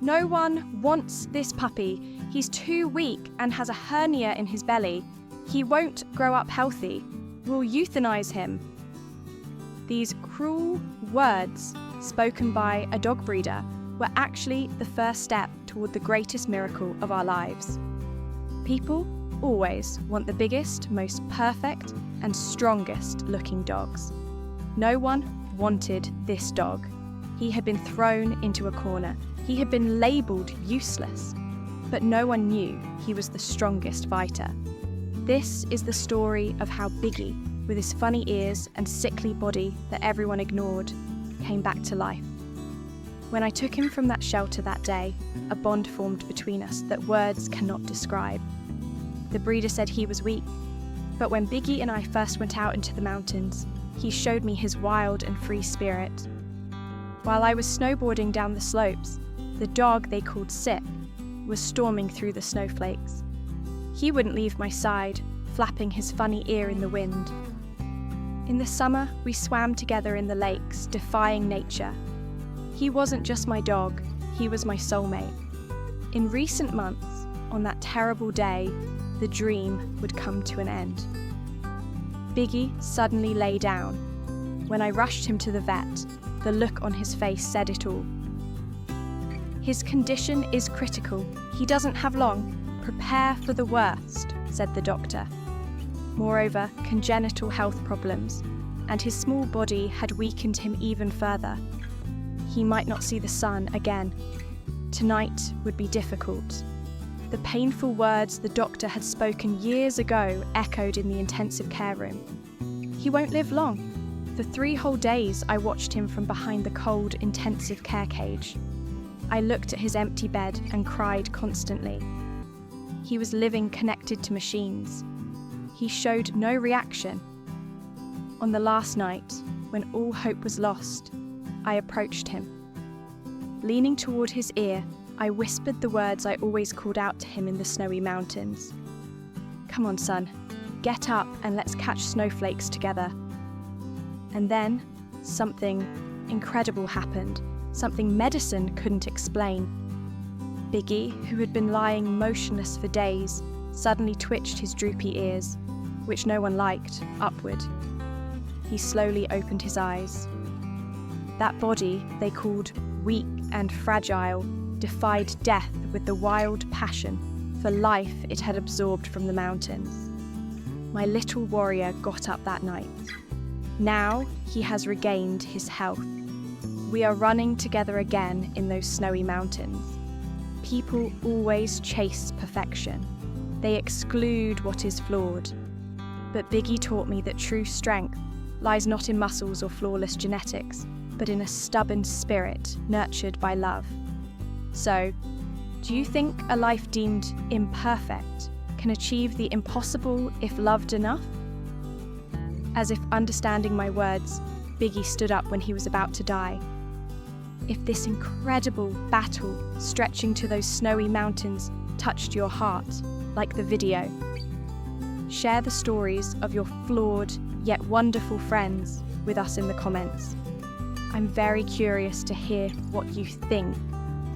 No one wants this puppy. He's too weak and has a hernia in his belly. He won't grow up healthy. We'll euthanize him." These cruel words, spoken by a dog breeder, were actually the first step toward the greatest miracle of our lives. People always want the biggest, most perfect, and strongest looking dogs. No one wanted this dog. He had been thrown into a corner. He had been labelled useless. But no one knew he was the strongest fighter. This is the story of how Biggie, with his funny ears and sickly body that everyone ignored, came back to life. When I took him from that shelter that day, a bond formed between us that words cannot describe. The breeder said he was weak, but when Biggie and I first went out into the mountains, he showed me his wild and free spirit. While I was snowboarding down the slopes, the dog they called Sick was storming through the snowflakes. He wouldn't leave my side, flapping his funny ear in the wind. In the summer, we swam together in the lakes, defying nature. He wasn't just my dog, he was my soulmate. In recent months, on that terrible day, the dream would come to an end. Biggie suddenly lay down. When I rushed him to the vet, the look on his face said it all. "His condition is critical. He doesn't have long. Prepare for the worst," said the doctor. Moreover, congenital health problems, and his small body had weakened him even further. He might not see the sun again. Tonight would be difficult. The painful words the doctor had spoken years ago echoed in the intensive care room. He won't live long. For 3 whole days, I watched him from behind the cold, intensive care cage. I looked at his empty bed and cried constantly. He was living connected to machines. He showed no reaction. On the last night, when all hope was lost, I approached him. Leaning toward his ear, I whispered the words I always called out to him in the snowy mountains. "Come on, son. Get up and let's catch snowflakes together." And then, something incredible happened, something medicine couldn't explain. Biggie, who had been lying motionless for days, suddenly twitched his droopy ears, which no one liked, upward. He slowly opened his eyes. That body they called weak and fragile defied death with the wild passion for life it had absorbed from the mountains. My little warrior got up that night. Now he has regained his health. We are running together again in those snowy mountains. People always chase perfection. They exclude what is flawed. But Biggie taught me that true strength lies not in muscles or flawless genetics, but in a stubborn spirit nurtured by love. So, do you think a life deemed imperfect can achieve the impossible if loved enough? As if understanding my words, Biggie stood up when he was about to die. If this incredible battle stretching to those snowy mountains touched your heart, like the video, share the stories of your flawed yet wonderful friends with us in the comments. I'm very curious to hear what you think